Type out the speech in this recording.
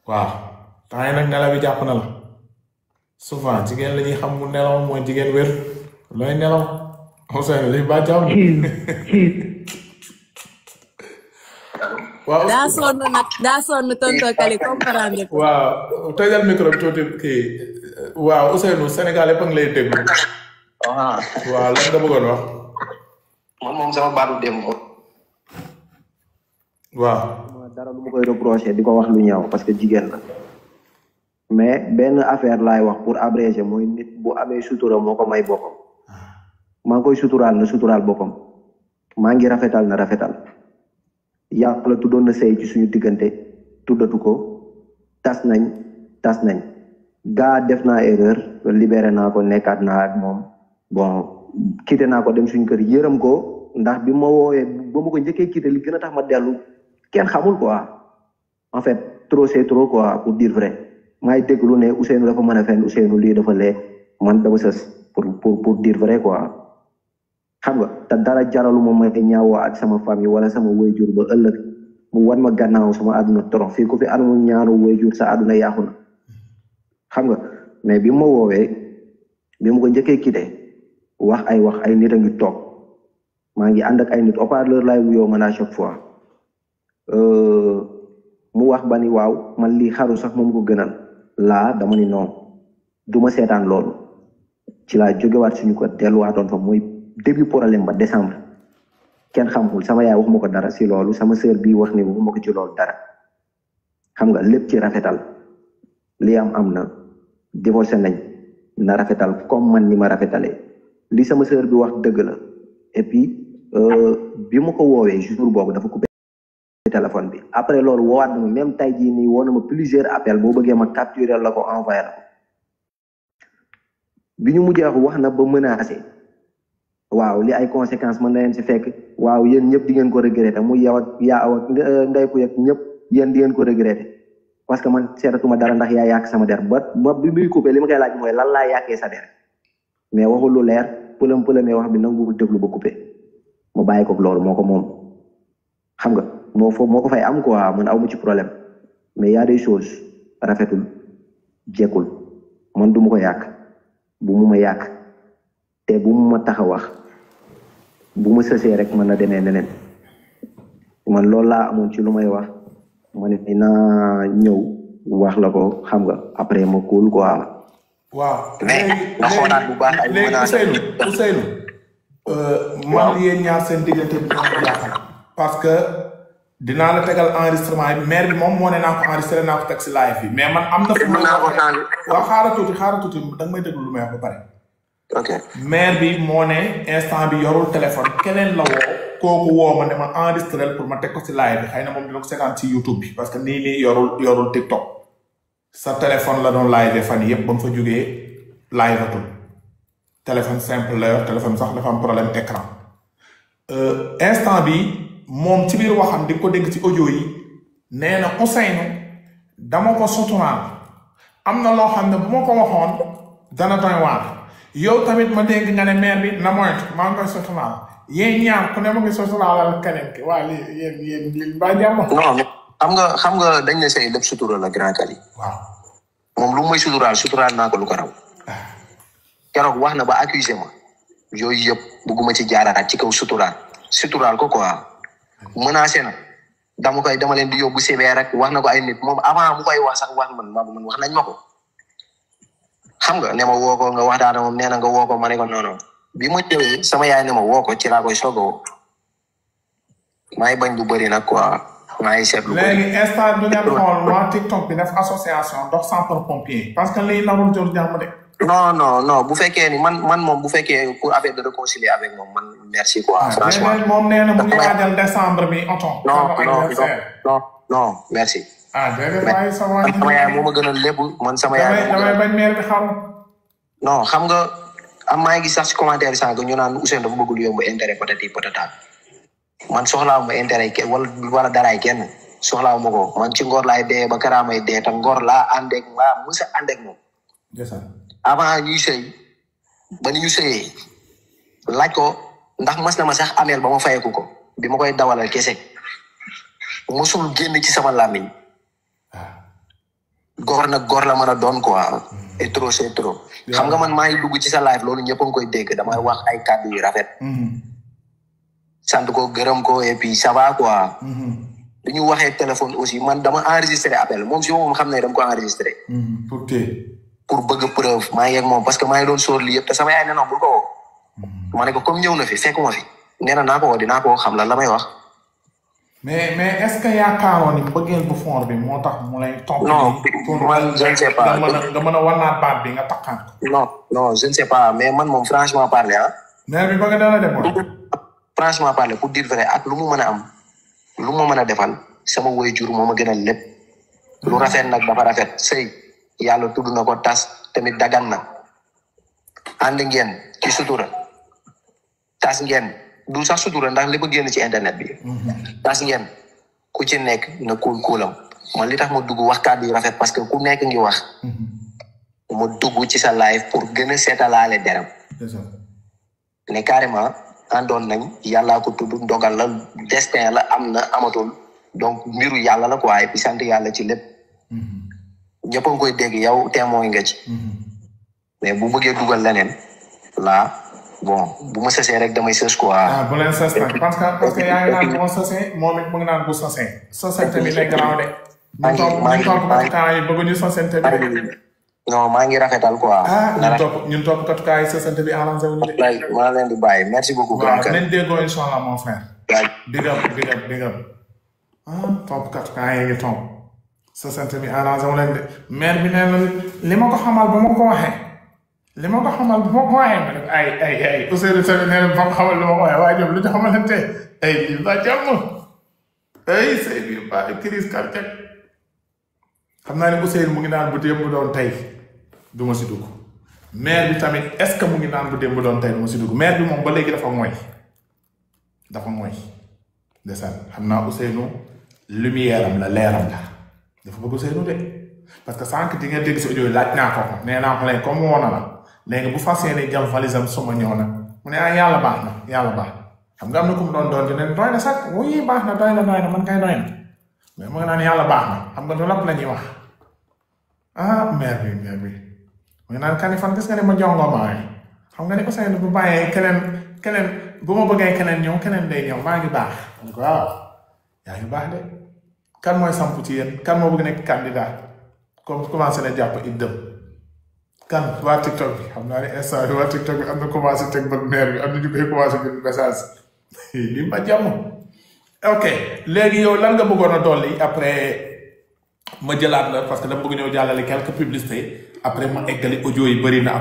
waaw temps yi nag nelaw bi jàpp na la souvent jigéen la ñuy xam mu nelaw mooy jigéen wér looy nelaw Ousseynou li ba jàmm waaw daa sonn tonton Kali comprendre ko. waaw tëjal micro bi tuuti kii waaw Ousseynou Sénégal yëpp a ngi lay déglu waaw lan nga bëggoon wax man moom sama baatu dem waaw dara lu ma koy reproché di ko wax lu ñaaw parce que jigéen la mais benn affaire laay wax pour abréger mooy nit bu amee sutura moo ko may boppam maa ngi koy suturaal na suturaal boppam maa ngi rafetal na rafetal yàlla tuddoon na sëy ci suñu diggante tuddatu ko tas nañ gaa def naa erreur libéré naa ko nekkaat naa ak moom bon quitté naa ko dem suñu kër yërëm ko ndax bi ma woowee ba ma ko njëkkee quitté li gën a tax ma dellu kenn xamul quoi en fait trop c'est trop quoi pour dire vrai maay déglu ne Ousseynou dafa mën a fenn Ousseynou lii dafa lee man dama sës pour dire vrai quoi xam nga te dara jaralu ma may ñaawoo ak sama famille wala sama wayjur ba ëllëg mu wan ma gannaaw sama àdduna torox fii ku fi amul ñaanu wayjur sa àdduna yaaxu na xam nga mais bi ma woowee bi ma ko njëkkee quitté wax ay nit a ngi toog maa ngi ànd ak ay nit haut-parleur laay wuyoo man à chaque fois mu wax ba ni waaw man lii xaru sax moom ko gënal laa dama ni non du ma seetaan loolu ci laa jógewaat suñu ko delluwaatoon fa mooy début problème ba décembre kenn xamul sama yaay waxuma ko dara si loolu sama sœur bii wax ni waxuma ko ci loolu dara xam nga lépp ci rafetal li am na divorcé nañ na rafetal comme man ni ma rafetalee li sama sœur bi wax dëgg la et puis bi ma ko woowee jour boobu dafa coupé téléphone bi après loolu woowaat na ma même tay jii nii woo na ma plusieurs appels boo bëggee ma capturer la ko envoyé la ko bi ñu mujjee wax na ba menacé waaw li ay conséquences mën na leen si fekk waaw yéen ñëpp di ngeen ko regretter muy yow ak yaa ak ndey ku yegg ñëpp yéen di ngeen ko regretter parce que man seetatuma dara ndax yaa yàq sama der ba bi muy coupé li ma koy laaj mooy lan laa yàqee sa der mais waxul lu leer pëlëm wax bi nanguwul déglu ba coupé ma bàyyi ko loolu moo ko moom xam nga moo ko fay am quoi man aw ma ci problème mais y a des choses rafetul jekkul man du ma ko yàq bu mu ma yàq te bu mu ma tax a wax bu ma sësee rek mën na demee neneen man loolu laa amoon ci lu may wax ma ne dinaa ñëw wax la ko xam nga après ma kuul quoi. waaw léegi Ousseynou man yéen ñaar seen diggante bi jaaxal parce que dinaa la tegal enregistrement yi maire bi moom moo ne naa ko enregistré naa ko teg si live bi mais man am na fu waaw xaaral tuuti danga may déglu lu may wax ba pare ok maire bi moo ne instant bi yorul téléphone keneen la woo kooku woo ma ne ma enregistré pour ma teg ko si live bi xëy na moom dina ko seetaan ci YouTube bi parce que nii yorul TikTok sa téléphone la doon live fan yëpp ba mu fa jógee live atul téléphone simple la yor téléphone sax dafa am problème écran instant bi moom ci biir waxam di ko dégg ci audio yi nee na Ousseynou dama ko suturaal am na loo xam ne bu ma ko waxoon dana doy waar yow tamit ma dégg nga ne maire bi na moytu maa ngi koy suturaal yéen ñaar ku ne ma ngi suturaalal keneen ki waa yéen ba jàmm. non xam nga dañ ne say lépp sutura la grand Kali. waaw moom lu muy suturaal naa ko lu ko raw. keroog wax na ba accusé ma yooyu yëpp bugguma ci jaaraat ci kaw suturaal ko quoi menacé na dama leen di yóbbu CB rek wax na ko ay nit moom avant mu koy wax sax wax man wax nañ ma ko xam nga ne ma woo ko nga wax daana moom nee na nga woo ko ma ne ko non bi ma ñëwee sama yaay ne ma woo ko ci laa koy soog a woo maa ngi bañ lu bëri nag quoi maa ngi seetlu léegi instant du ngeen xool waa TikTok bi def association dox sapeur pompier parce que lii narul jor jàmm de non bu fekkee ni man moom bu fekkee pour affaire de réconcilier avec moom man merci quoi franchement moom nee na mu ngi waajal décembre bi oto non merci déedéet waaye sama yaay moo ma gën a lépp man sama yaay damay bañ meer bi xaru non xam nga am maa ngi sax si commentaire yi sànq ñu naan Ousseynou dafa bëgg lu yomb intérêt patati patata man soxlaawu ma intérêt kenn wala daraay kenn soxlaawu ma ko man ci ngor laay dee ba karaamay dee te ngor laa àndeeg maa musa àndeeg moom avant ñuy sëy ba ni ñu sëyee laaj ko ndax mas na ma sax ameel ba ma fayeku ko bi ma koy dawalal kese mosul génn ci sama làmmiñ góor nag góor la mën a doon quoi. et trop c'est trop. xam nga man maa ngi dugg ci sa live loolu ñëpp a ngi koy dégg damay wax ay kàddu yu rafet. sant ko gërëm ko et puis ça va quoi. bi ñu waxee téléphone aussi man dama enregistré appel moom si moom xam ne dama ko enregistré. pour bëgg preuve maa ngi ak moom parce que maa ngi doon sóor lii yëpp te sama yaay nee na bul ko woo. ma ne ko comme ñëw na fi fekk ma fi nee na naa ko woo dinaa ko xam lan la may wax. mais est-ce que yaakaaroon ni bëggeel bu fort bi moo tax mu lay. non man je ne sais pas nga mën a wanaat baat bi nga takkaan ko. non je ne sais pas mais man moom franchement parler ah. mère bi bëgg dala demoon. franchement parler pour dire vrai ak lu mu mën a am lu ma mën a defal sama waajur moo ma gënal lépp. lu rafet nag dafa rafet sëy yàlla tudd na ko tas tamit dagan na ànd ngeen ci sutura tas ngeen. du sax sutura ndax lépp génn ci internet bi. tas ngeen ku ci nekk na kuulam man li tax ma dugg wax kàddu yu rafet parce que ku nekk ngi wax. ma dugg ci sa live pour gën a seetalaale deram. ne carrément àndoon nañ yàllaa ko tudd ndogal la destin la am na amatul donc mbiru yàlla la quoi et puis sant yàlla ci lépp. ñëpp a ngi koy dégg yow témoin nga ci. mais bu bëggee dugal leneen là. bon bu ma sësee rek damay sës quoi. bu leen sës nag parce que yaa ngi naan bu ma sësee moom it mu ngi naan bu sësee. sësante bi lay garaaw de. ñu topp katukaay yi bëgguñu sësante bi. non maa ngi rafetal quoi. ñun topp katukaay yi sësante bi arrangé wuñu de. maa leen di bàyyi merci beaucoup. waaw nañ déggoo incha allah mon frère. big up. topp katukaay yi ngi topp. sësante bi arrangé wu leen de maire bi nee na li ma ko xamal ba ma ko waxee. li ma ko xamal bu ma ko waxee ma ne ay Ousseynou tamit nee na ba ma xamal lu ma ko waxee waaye ñoom lu ñu xamalante lii ba jàmm ay sëy bi ba crise cardiaque xam naa ne Ousseynou mu ngi naan bu démb doon tey du ma si dugg maire bi tamit est-ce que mu ngi naan bu démb doon tey du ma si dugg maire bi moom ba léegi dafa mooy ndeysaan xam naa Ousseynou lumière am la leeram la dafa bëgg Ousseynou de parce que sànq di nga dégg si audio yi laaj naa ko nee naa ko leen comme woon na la léegi bu fas yéene jam valisam suma ñëw na mu ne yàlla baax na xam nga am na ku mu doon dine doy na sax wuyi baax na doy na man kay doy na mais mu ngi naan yàlla baax na xam nga du lapp la ñuy wax maire bi mu ngi naan Kanifane gis nga ne ma jongo maay xam nga ne Ousseynou bu bàyyee keneen bu ma bëggee keneen ñëw keneen day ñëw maa ngi baax waaw yaa ngi baax de kan mooy samp ci yéen kan moo bëgg nekk candidat comme commencé na jàpp iddam kan waa TikTok bi xam naa ne instant bi waa TikTok bi am na commencé teg ba maire bi am na ñu koy commencé bind message lii ma jàmm ok léegi yow lan nga bëggoon a dolli après ma jëlaat la parce que dama bëgg ñëw jàllale quelques publicités après ma eggali audio yi bëri na